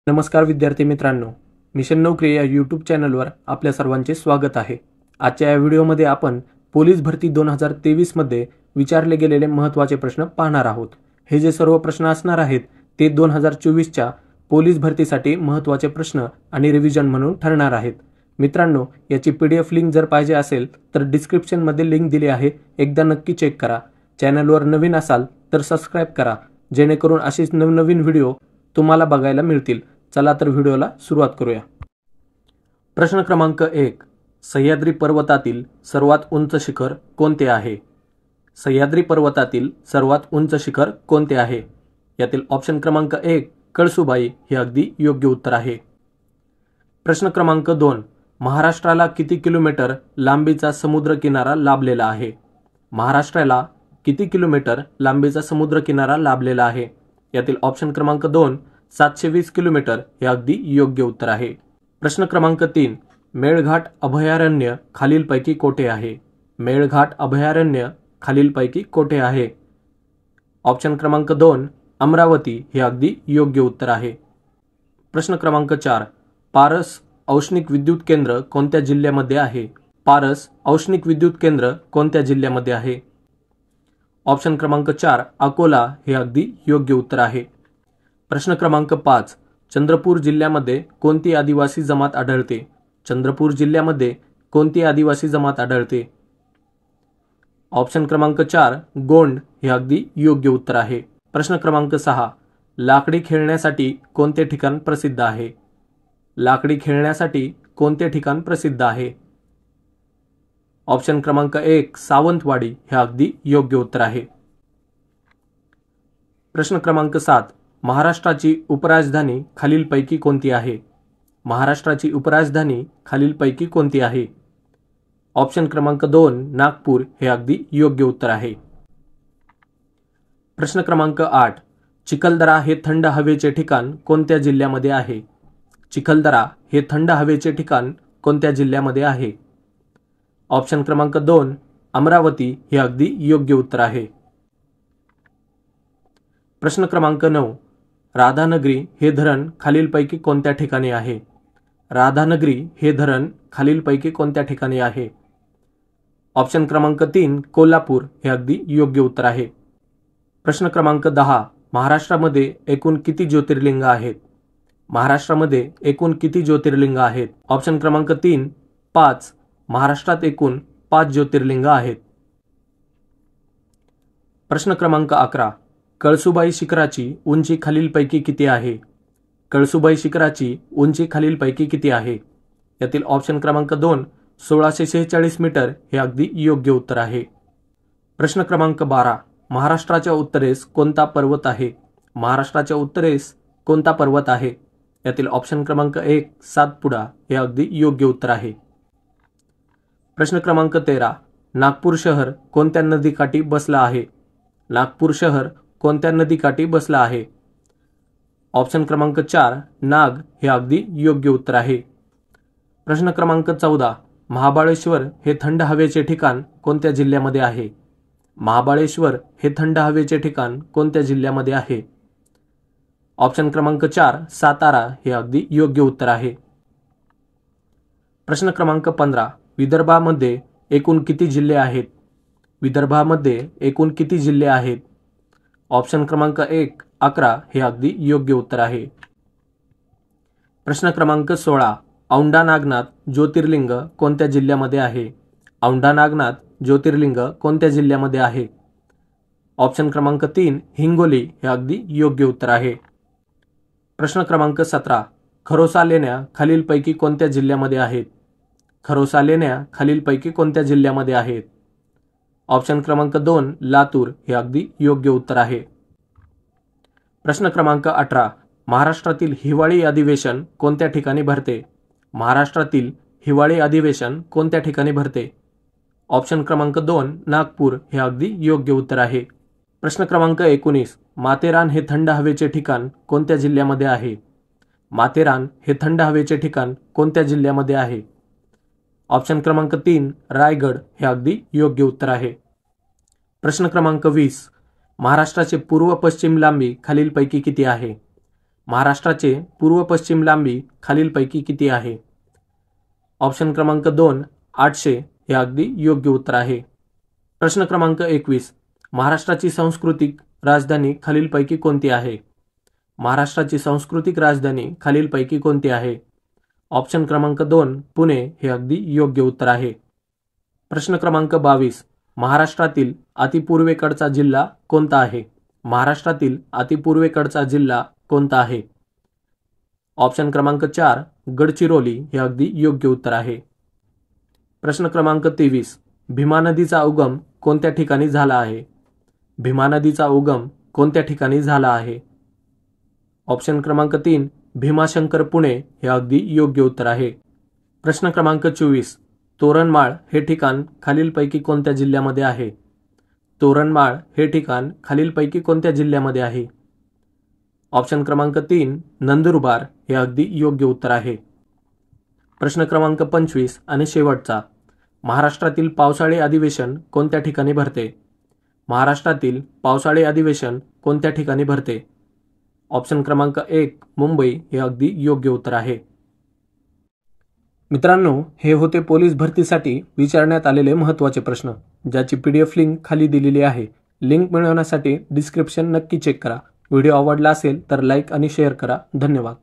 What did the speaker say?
नमस्कार विद्यार्थी मित्रांनो, मिशन नोकरी या यूट्यूब चॅनलवर आपल्या सर्वांचे स्वागत आहे। आजच्या या व्हिडिओमध्ये आपण पोलीस भरती 2023 मध्ये विचारले गेलेले महत्त्वाचे प्रश्न पाहणार आहोत। हे जे सर्व प्रश्न असणार आहेत ते 2024 च्या पोलीस भरतीसाठी महत्त्वाचे प्रश्न आणि रिव्हिजन म्हणून ठरणार आहेत। मित्रांनो, याची पीडीएफ लिंक जर पाहिजे असेल तर डिस्क्रिप्शन मध्ये लिंक दिली आहे, एकदा नक्की चेक करा। चॅनलवर नवीन असाल तर सबस्क्राइब करा, जेणेकरून अशीच नवनवीन व्हिडिओ तुम्हाला बघायला मिळतील। चला तर व्हिडिओला सुरुवात करूया। प्रश्न क्रमांक 1, सह्याद्री पर्वतातील सर्वात उंच शिखर कोणते आहे? सह्याद्री पर्वतातील सर्वात उंच शिखर कोणते आहे? यातील ऑप्शन क्रमांक 1 कळसुबाई हे अगदी योग्य उत्तर आहे। प्रश्न क्रमांक 2, महाराष्ट्राला किती किलोमीटर लांबीचा समुद्र किनारा लाभलेला आहे? महाराष्ट्राला किती किलोमीटर लांबीचा समुद्र किनारा लाभलेला आहे? यातील ऑप्शन क्रमांक 2 720 किलोमीटर हे अगदी योग्य उत्तर आहे। प्रश्न क्रमांक 3, मेळघाट अभयारण्य खालीलपैकी कोठे आहे? मेळघाट अभयारण्य खालीलपैकी कोठे आहे? ऑप्शन क्रमांक 2 अमरावती हे अगदी योग्य उत्तर आहे। प्रश्न क्रमांक 4, पारस औष्णिक विद्युत केंद्र कोणत्या जिल्ह्यामध्ये आहे? पारस औष्णिक विद्युत केंद्र कोणत्या जिल्ह्यामध्ये आहे? ऑप्शन क्रमांक 4 अकोला हे अगदी योग्य उत्तर आहे। प्रश्न क्रमांक 5, चंद्रपूर जिल्ह्यामध्ये कोणती आदिवासी जमात आढळते? चंद्रपूर जिल्ह्यामध्ये कोणती आदिवासी जमात आढळते? ऑप्शन क्रमांक 4 गोंड हे अगदी योग्य उत्तर आहे। प्रश्न क्रमांक 6, लाकडी खेळण्यासाठी कोणते ठिकाण प्रसिद्ध आहे? लाकडी खेळण्यासाठी कोणते ठिकाण प्रसिद्ध आहे? ऑप्शन क्रमांक 1 सावंतवाडी हे अगदी योग्य उत्तर आहे। प्रश्न क्रमांक 7, महाराष्ट्राची उपराजधानी खालीलपैकी कोणती आहे? महाराष्ट्राची उपराजधानी खालीलपैकी कोणती आहे? ऑप्शन क्रमांक 2 नागपूर हे अगदी योग्य उत्तर आहे। प्रश्न क्रमांक 8, चिखलदरा हे थंड हवेचे ठिकाण कोणत्या जिल्ह्यामध्ये आहे? चिखलदरा हे थंड हवेचे ठिकाण कोणत्या जिल्ह्यामध्ये आहे? ऑप्शन क्रमांक 2 अमरावती हे अगदी योग्य उत्तर आहे। प्रश्न क्रमांक 9, राधानगरी हे धरण खालीलपैकी कोणत्या ठिकाणी आहे? राधानगरी हे धरण खालीलपैकी कोणत्या ठिकाणी आहे? ऑप्शन क्रमांक 3 कोल्हापूर हे अगदी योग्य उत्तर आहे। प्रश्न क्रमांक 10, महाराष्ट्रामध्ये एकूण किती ज्योतिर्लिंग आहेत? महाराष्ट्रामध्ये एकूण किती ज्योतिर्लिंग आहेत? ऑप्शन क्रमांक 3 5, महाराष्ट्रात एकूण 5 ज्योतिर्लिंग आहेत। प्रश्न क्रमांक 11, कळसुबाई शिखराची उंची खालीलपैकी किती आहे? कळसुबाई शिखराची उंची खालीलपैकी किती आहे? यातील ऑप्शन क्रमांक 2 1646 मीटर हे अगदी योग्य उत्तर आहे। प्रश्न क्रमांक 12, महाराष्ट्राच्या उत्तरेस कोणता पर्वत आहे? महाराष्ट्राच्या उत्तरेस कोणता पर्वत आहे? यातील ऑप्शन क्रमांक 1 सातपुडा हे अगदी योग्य उत्तर आहे। प्रश्न क्रमांक 13, नागपूर शहर कोणत्या नदीकाठी बसला आहे? नागपूर शहर कोणत्या नदीकाठी बसला आहे? ऑप्शन क्रमांक 4 नाग हे अगदी योग्य उत्तर आहे। प्रश्न क्रमांक 14, महाबळेश्वर हे थंड हवेचे ठिकाण कोणत्या जिल्ह्यामध्ये आहे? महाबळेश्वर हे थंड हवेचे ठिकाण कोणत्या जिल्ह्यामध्ये आहे? ऑप्शन क्रमांक 4 सातारा हे अगदी योग्य उत्तर आहे। प्रश्न क्रमांक 15, विदर्भामध्ये एकूण किती जिल्हे आहेत? विदर्भामध्ये एकूण किती जिल्हे आहेत? ऑप्शन क्रमांक 1 11 हे अगदी योग्य उत्तर आहे। प्रश्न क्रमांक 16, औंढा नागनाथ ज्योतिर्लिंग कोणत्या जिल्ह्यामध्ये आहे? औंढा नागनाथ ज्योतिर्लिंग कोणत्या जिल्ह्यामध्ये आहे? ऑप्शन क्रमांक 3 हिंगोली हे अगदी योग्य उत्तर आहे। प्रश्न क्रमांक 17, खरोसा लेण्या खालीलपैकी कोणत्या जिल्ह्यामध्ये आहेत? खरोसा लेण्या खालीलपैकी कोणत्या जिल्ह्यामध्ये आहेत? ऑप्शन क्रमांक 2 लातूर हे अगदी योग्य उत्तर आहे। प्रश्न क्रमांक 18, महाराष्ट्रातील हिवाळी अधिवेशन कोणत्या ठिकाणी भरते? महाराष्ट्रातील हिवाळी अधिवेशन कोणत्या ठिकाणी भरते? ऑप्शन क्रमांक 2 नागपूर हे अगदी योग्य उत्तर आहे। प्रश्न क्रमांक 19, माथेरान हे थंड हवेचे ठिकाण कोणत्या जिल्ह्यामध्ये आहे? माथेरान हे थंड हवेचे ठिकाण कोणत्या जिल्ह्यामध्ये आहे? ऑप्शन क्रमांक 3 रायगड हे अगदी योग्य उत्तर आहे। प्रश्न क्रमांक 20, महाराष्ट्राची पूर्व पश्चिम लांबी खालीलपैकी किती आहे? महाराष्ट्राचे पूर्व पश्चिम लांबी खालीलपैकी किती आहे? ऑप्शन क्रमांक 2 800 हे अगदी योग्य उत्तर आहे. प्रश्न क्रमांक 21. महाराष्ट्राची सांस्कृतिक राजधानी खालीलपैकी कोणती आहे? महाराष्ट्राची सांस्कृतिक राजधानी खालीलपैकी कोणती आहे? ऑप्शन क्रमांक 2 पुणे हे अगदी योग्य उत्तर आहे. प्रश्न क्रमांक 22. महाराष्ट्रातील अतिपूर्वेकडचा जिल्हा कोणता आहे? महाराष्ट्रातील अतिपूर्वेकडचा जिल्हा कोणता आहे? ऑप्शन क्रमांक 4 गडचिरोली हे अगदी योग्य उत्तर आहे. प्रश्न क्रमांक 23. भीमा नदीचा उगम कोणत्या ठिकाणी झाला आहे? भीमा नदीचा उगम कोणत्या ठिकाणी झाला आहे? ऑप्शन क्रमांक 3 भीमाशंकर पुणे हे अगदी योग्य उत्तर आहे. प्रश्न क्रमांक 24. तोरणमाळ हे ठिकाण खालीलपैकी कोणत्या जिल्ह्यामध्ये आहे? तोरणमाळ हे ठिकाण खालीलपैकी कोणत्या जिल्ह्यामध्ये आहे? ऑप्शन क्रमांक 3 नंदुरबार हे अगदी योग्य उत्तर आहे. प्रश्न क्रमांक 25 आणि शेवटचा. महाराष्ट्रातील पावसाळी अधिवेशन कोणत्या ठिकाणी भरते? महाराष्ट्रातील पावसाळी अधिवेशन कोणत्या ठिकाणी भरते? ऑप्शन क्रमांक 1 मुंबई हे अगदी योग्य उत्तर आहे. मित्रांनो, हे होते पोलीस भरतीसाठी विचारण्यात आलेले महत्त्वाचे प्रश्न, ज्याची PDF लिंक खाली दिलेली आहे. लिंक मिळवण्यासाठी डिस्क्रिप्शन नक्की चेक करा. व्हिडिओ आवडला असेल तर लाईक आणि शेअर करा. धन्यवाद.